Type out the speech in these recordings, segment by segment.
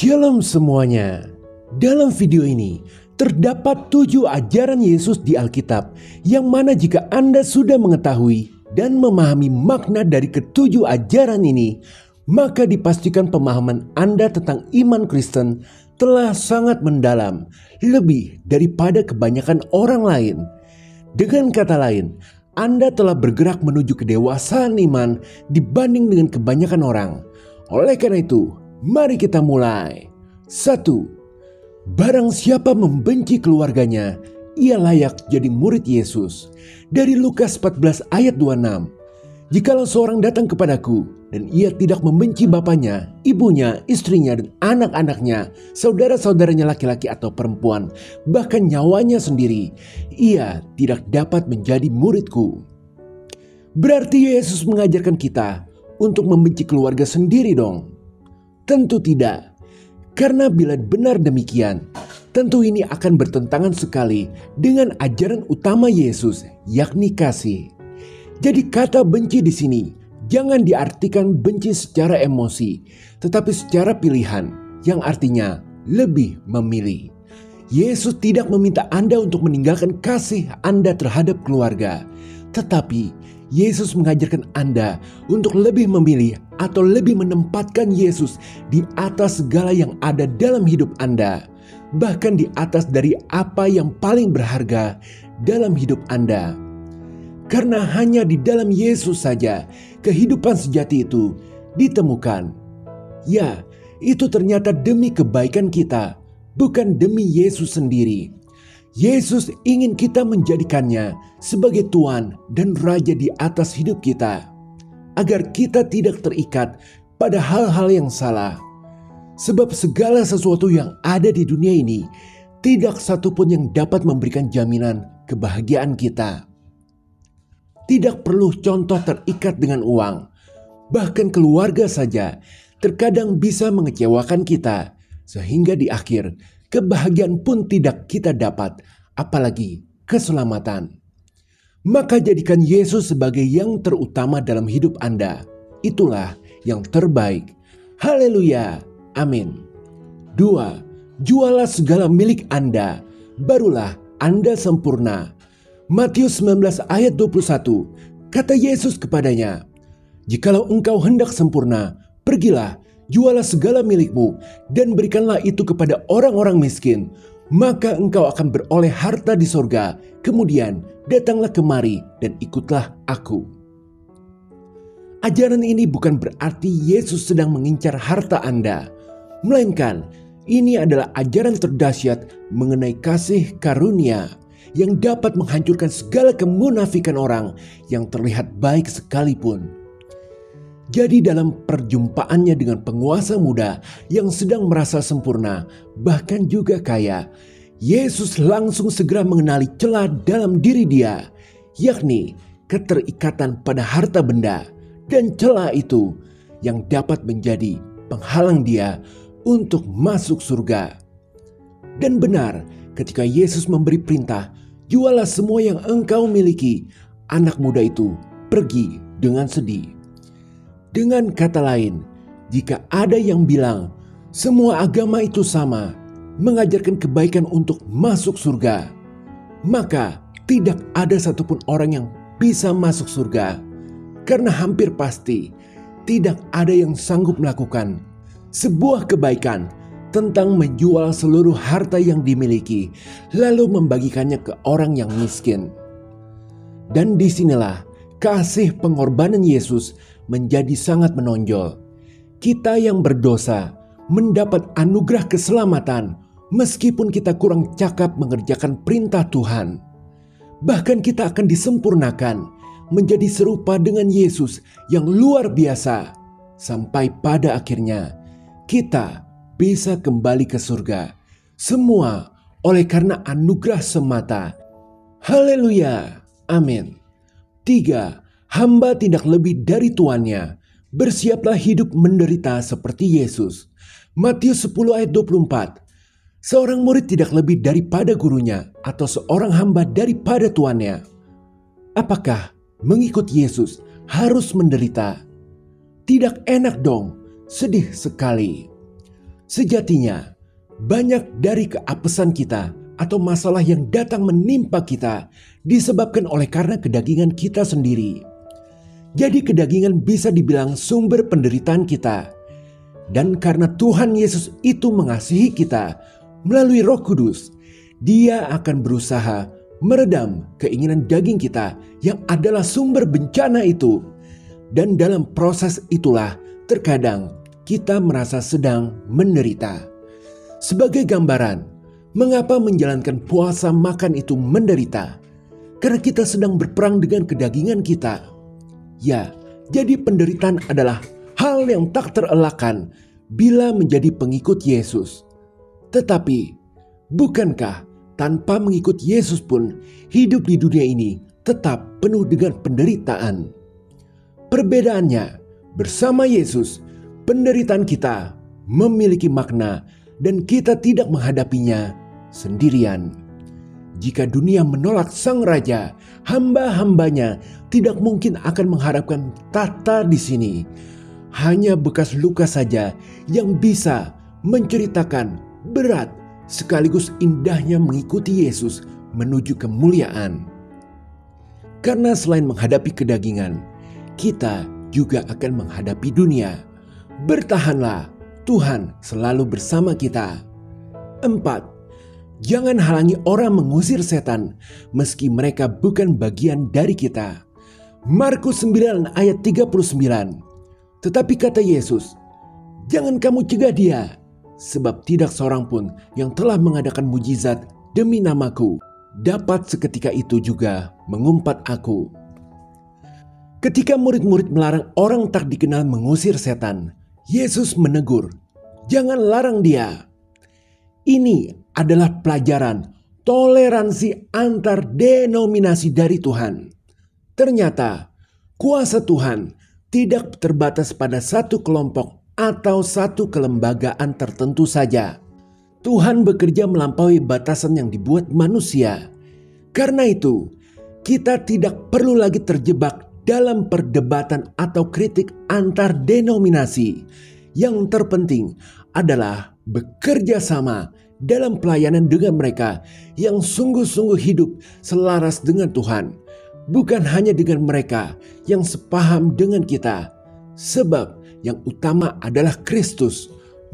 Shalom semuanya. Dalam video ini terdapat 7 ajaran Yesus di Alkitab yang mana jika Anda sudah mengetahui dan memahami makna dari ketujuh ajaran ini, maka dipastikan pemahaman Anda tentang iman Kristen telah sangat mendalam, lebih daripada kebanyakan orang lain. Dengan kata lain, Anda telah bergerak menuju kedewasaan iman dibanding dengan kebanyakan orang. Oleh karena itu, mari kita mulai. 1. Barang siapa membenci keluarganya, ia layak jadi murid Yesus. Dari Lukas 14 ayat 26. Jikalau seorang datang kepadaku dan ia tidak membenci bapaknya, ibunya, istrinya, dan anak-anaknya, saudara-saudaranya laki-laki atau perempuan, bahkan nyawanya sendiri, ia tidak dapat menjadi muridku. Berarti Yesus mengajarkan kita untuk membenci keluarga sendiri dong? Tentu tidak. Karena bila benar demikian, tentu ini akan bertentangan sekali dengan ajaran utama Yesus, yakni kasih. Jadi kata benci di sini jangan diartikan benci secara emosi, tetapi secara pilihan, yang artinya lebih memilih. Yesus tidak meminta Anda untuk meninggalkan kasih Anda terhadap keluarga, tetapi Yesus mengajarkan Anda untuk lebih memilih atau lebih menempatkan Yesus di atas segala yang ada dalam hidup Anda, bahkan di atas dari apa yang paling berharga dalam hidup Anda. Karena hanya di dalam Yesus saja kehidupan sejati itu ditemukan. Ya, itu ternyata demi kebaikan kita, bukan demi Yesus sendiri. Yesus ingin kita menjadikannya sebagai Tuhan dan Raja di atas hidup kita, agar kita tidak terikat pada hal-hal yang salah. Sebab segala sesuatu yang ada di dunia ini, tidak satupun yang dapat memberikan jaminan kebahagiaan kita. Tidak perlu contoh terikat dengan uang, bahkan keluarga saja terkadang bisa mengecewakan kita, sehingga di akhir kebahagiaan pun tidak kita dapat, apalagi keselamatan. Maka jadikan Yesus sebagai yang terutama dalam hidup Anda. Itulah yang terbaik. Haleluya. Amin. 2. Jualah segala milik Anda, barulah Anda sempurna. Matius 19 ayat 21. Kata Yesus kepadanya, "Jikalau engkau hendak sempurna, pergilah, jualah segala milikmu dan berikanlah itu kepada orang-orang miskin, maka engkau akan beroleh harta di sorga. Kemudian datanglah kemari dan ikutlah aku." Ajaran ini bukan berarti Yesus sedang mengincar harta Anda, melainkan ini adalah ajaran terdahsyat mengenai kasih karunia yang dapat menghancurkan segala kemunafikan orang yang terlihat baik sekalipun. Jadi dalam perjumpaannya dengan penguasa muda yang sedang merasa sempurna, bahkan juga kaya, Yesus langsung segera mengenali celah dalam diri dia, yakni keterikatan pada harta benda, dan celah itu yang dapat menjadi penghalang dia untuk masuk surga. Dan benar, ketika Yesus memberi perintah, "Jualah semua yang engkau miliki," anak muda itu pergi dengan sedih. Dengan kata lain, jika ada yang bilang semua agama itu sama, mengajarkan kebaikan untuk masuk surga, maka tidak ada satupun orang yang bisa masuk surga. Karena hampir pasti tidak ada yang sanggup melakukan sebuah kebaikan tentang menjual seluruh harta yang dimiliki, lalu membagikannya ke orang yang miskin. Dan disinilah kasih pengorbanan Yesus menjadi sangat menonjol. Kita yang berdosa mendapat anugerah keselamatan meskipun kita kurang cakap mengerjakan perintah Tuhan. Bahkan kita akan disempurnakan menjadi serupa dengan Yesus yang luar biasa, sampai pada akhirnya kita bisa kembali ke surga. Semua oleh karena anugerah semata. Haleluya. Amin. 3. Hamba tidak lebih dari tuannya. Bersiaplah hidup menderita seperti Yesus. Matius 10 ayat 24. Seorang murid tidak lebih daripada gurunya, atau seorang hamba daripada tuannya. Apakah mengikut Yesus harus menderita? Tidak enak dong, sedih sekali. Sejatinya, banyak dari keapesan kita atau masalah yang datang menimpa kita disebabkan oleh karena kedagingan kita sendiri. Jadi kedagingan bisa dibilang sumber penderitaan kita. Dan karena Tuhan Yesus itu mengasihi kita melalui Roh Kudus, Dia akan berusaha meredam keinginan daging kita yang adalah sumber bencana itu. Dan dalam proses itulah terkadang kita merasa sedang menderita. Sebagai gambaran, mengapa menjalankan puasa makan itu menderita? Karena kita sedang berperang dengan kedagingan kita. Ya, jadi penderitaan adalah hal yang tak terelakkan bila menjadi pengikut Yesus. Tetapi, bukankah tanpa mengikut Yesus pun hidup di dunia ini tetap penuh dengan penderitaan? Perbedaannya, bersama Yesus, penderitaan kita memiliki makna dan kita tidak menghadapinya sendirian. Jika dunia menolak Sang Raja, hamba-hambanya tidak mungkin akan mengharapkan tahta di sini. Hanya bekas luka saja yang bisa menceritakan berat sekaligus indahnya mengikuti Yesus menuju kemuliaan. Karena selain menghadapi kedagingan, kita juga akan menghadapi dunia. Bertahanlah, Tuhan selalu bersama kita. 4. Jangan halangi orang mengusir setan meski mereka bukan bagian dari kita. Markus 9 ayat 39. Tetapi kata Yesus, jangan kamu cegah dia, sebab tidak seorang pun yang telah mengadakan mujizat demi namaku dapat seketika itu juga mengumpat aku. Ketika murid-murid melarang orang tak dikenal mengusir setan, Yesus menegur, jangan larang dia. Ini adalah pelajaran toleransi antar denominasi dari Tuhan. Ternyata kuasa Tuhan tidak terbatas pada satu kelompok atau satu kelembagaan tertentu saja. Tuhan bekerja melampaui batasan yang dibuat manusia. Karena itu, kita tidak perlu lagi terjebak dalam perdebatan atau kritik antar denominasi. Yang terpenting adalah bekerja sama dalam pelayanan dengan mereka yang sungguh-sungguh hidup selaras dengan Tuhan, bukan hanya dengan mereka yang sepaham dengan kita. Sebab yang utama adalah Kristus,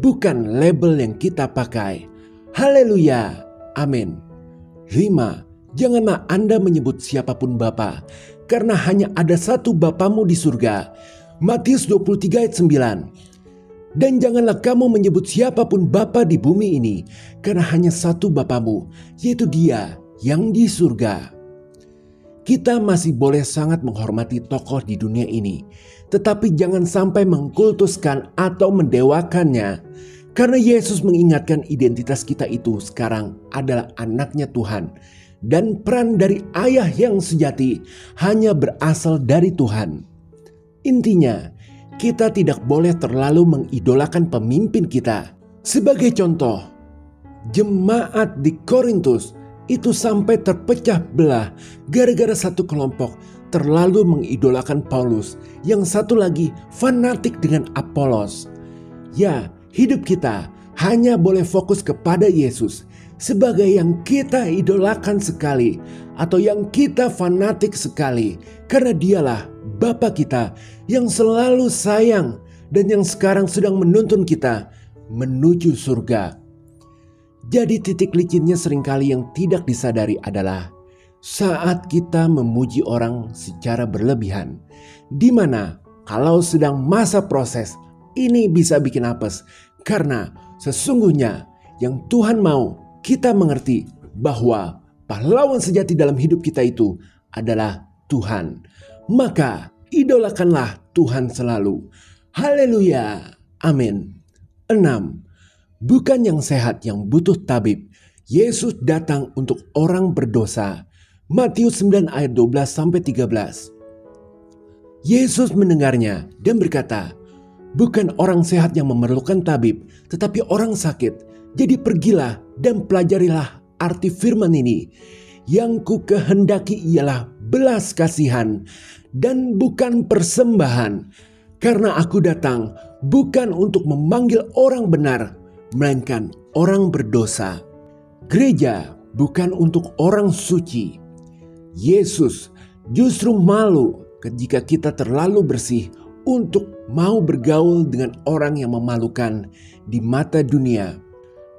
bukan label yang kita pakai. Haleluya, amin. 5. Janganlah Anda menyebut siapapun Bapa, karena hanya ada satu Bapamu di surga. Matius 23 ayat 9. Dan janganlah kamu menyebut siapapun Bapa di bumi ini, karena hanya satu Bapamu, yaitu Dia yang di surga. Kita masih boleh sangat menghormati tokoh di dunia ini, tetapi jangan sampai mengkultuskan atau mendewakannya, karena Yesus mengingatkan identitas kita itu sekarang adalah anaknya Tuhan, dan peran dari ayah yang sejati hanya berasal dari Tuhan. Intinya, kita tidak boleh terlalu mengidolakan pemimpin kita. Sebagai contoh, jemaat di Korintus itu sampai terpecah belah gara-gara satu kelompok terlalu mengidolakan Paulus, yang satu lagi fanatik dengan Apolos. Ya, hidup kita hanya boleh fokus kepada Yesus sebagai yang kita idolakan sekali atau yang kita fanatik sekali, karena Dialah Bapa kita yang selalu sayang dan yang sekarang sedang menuntun kita menuju surga. Jadi titik licinnya seringkali yang tidak disadari adalah saat kita memuji orang secara berlebihan, di mana kalau sedang masa proses ini bisa bikin apes, karena sesungguhnya yang Tuhan mau kita mengerti bahwa pahlawan sejati dalam hidup kita itu adalah Tuhan. Maka idolakanlah Tuhan selalu. Haleluya, amin. 6. Bukan yang sehat yang butuh tabib. Yesus datang untuk orang berdosa. Matius 9 ayat 12-13. Yesus mendengarnya dan berkata, bukan orang sehat yang memerlukan tabib, tetapi orang sakit. Jadi pergilah dan pelajarilah arti firman ini. Yang ku kehendaki ialah belas kasihan dan bukan persembahan. Karena aku datang bukan untuk memanggil orang benar, melainkan orang berdosa. Gereja bukan untuk orang suci. Yesus justru malu jika kita terlalu bersih untuk mau bergaul dengan orang yang memalukan di mata dunia.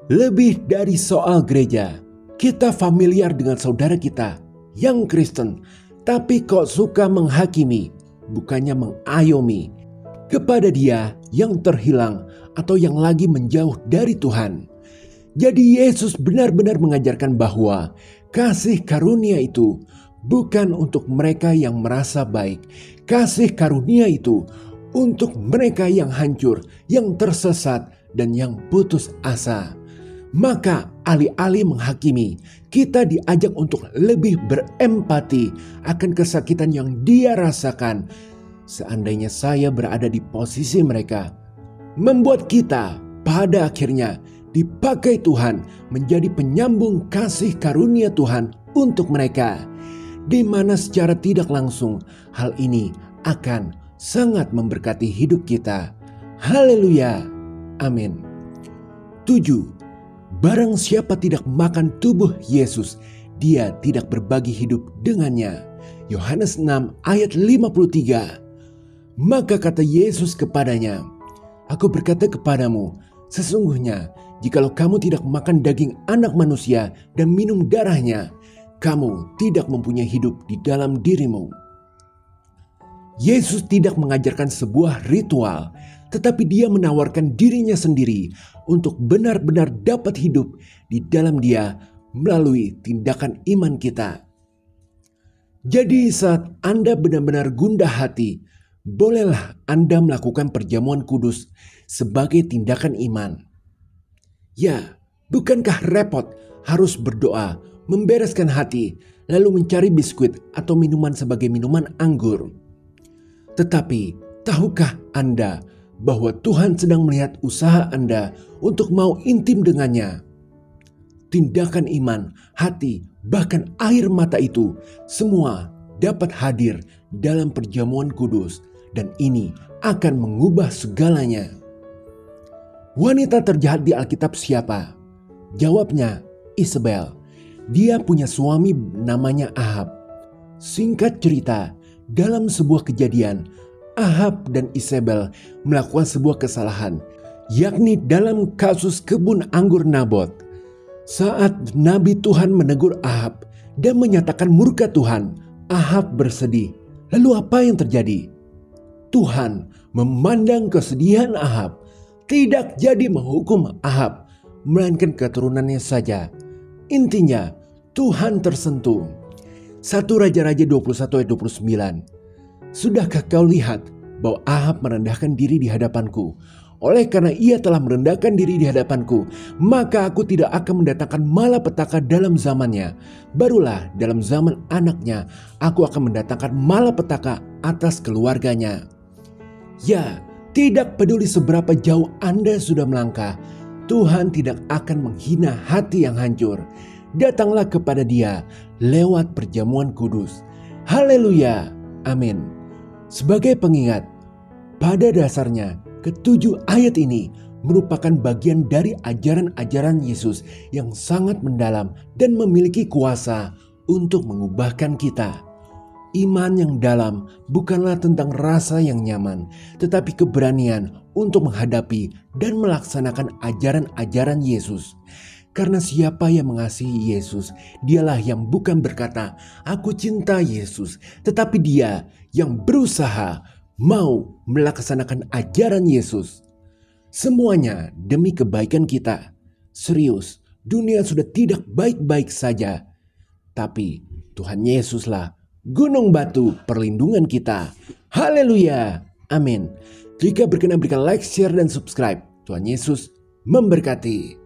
Lebih dari soal gereja, kita familiar dengan saudara kita yang Kristen, tapi kok suka menghakimi, bukannya mengayomi kepada dia yang terhilang atau yang lagi menjauh dari Tuhan. Jadi Yesus benar-benar mengajarkan bahwa kasih karunia itu bukan untuk mereka yang merasa baik. Kasih karunia itu untuk mereka yang hancur, yang tersesat, dan yang putus asa. Maka alih-alih menghakimi, kita diajak untuk lebih berempati akan kesakitan yang dia rasakan. Seandainya saya berada di posisi mereka, membuat kita pada akhirnya dipakai Tuhan menjadi penyambung kasih karunia Tuhan untuk mereka, di mana secara tidak langsung hal ini akan sangat memberkati hidup kita. Haleluya. Amin. 7. Barang siapa tidak makan tubuh Yesus, dia tidak berbagi hidup dengannya. Yohanes 6 ayat 53. Maka kata Yesus kepadanya, Aku berkata kepadamu, sesungguhnya jikalau kamu tidak makan daging anak manusia dan minum darahnya, kamu tidak mempunyai hidup di dalam dirimu. Yesus tidak mengajarkan sebuah ritual, tetapi dia menawarkan dirinya sendiri untuk benar-benar dapat hidup di dalam dia melalui tindakan iman kita. Jadi saat Anda benar-benar gundah hati, bolehlah Anda melakukan perjamuan kudus sebagai tindakan iman. Ya, bukankah repot harus berdoa, membereskan hati, lalu mencari biskuit atau minuman sebagai minuman anggur? Tetapi, tahukah Anda bahwa Tuhan sedang melihat usaha Anda untuk mau intim dengannya? Tindakan iman, hati, bahkan air mata itu semua dapat hadir dalam perjamuan kudus, dan ini akan mengubah segalanya. Wanita terjahat di Alkitab siapa? Jawabnya, Isabel. Dia punya suami namanya Ahab. Singkat cerita, dalam sebuah kejadian, Ahab dan Isabel melakukan sebuah kesalahan, yakni dalam kasus kebun anggur Nabot. Saat Nabi Tuhan menegur Ahab dan menyatakan murka Tuhan, Ahab bersedih. Lalu apa yang terjadi? Tuhan memandang kesedihan Ahab, tidak jadi menghukum Ahab, melainkan keturunannya saja. Intinya, Tuhan tersentuh. 1 Raja-Raja 21 ayat 29. Sudahkah kau lihat bahwa Ahab merendahkan diri di hadapanku? Oleh karena ia telah merendahkan diri di hadapanku, maka aku tidak akan mendatangkan malapetaka dalam zamannya. Barulah dalam zaman anaknya, aku akan mendatangkan malapetaka atas keluarganya. Ya, tidak peduli seberapa jauh Anda sudah melangkah, Tuhan tidak akan menghina hati yang hancur. Datanglah kepada Dia lewat perjamuan kudus. Haleluya. Amin. Sebagai pengingat, pada dasarnya ketujuh ayat ini merupakan bagian dari ajaran-ajaran Yesus yang sangat mendalam dan memiliki kuasa untuk mengubahkan kita. Iman yang dalam bukanlah tentang rasa yang nyaman, tetapi keberanian untuk menghadapi dan melaksanakan ajaran-ajaran Yesus. Karena siapa yang mengasihi Yesus, dialah yang bukan berkata, "Aku cinta Yesus," tetapi dia yang berusaha mau melaksanakan ajaran Yesus. Semuanya demi kebaikan kita. Serius, dunia sudah tidak baik-baik saja. Tapi Tuhan Yesuslah gunung batu perlindungan kita. Haleluya. Amin. Jika berkenan berikan like, share, dan subscribe. Tuhan Yesus memberkati.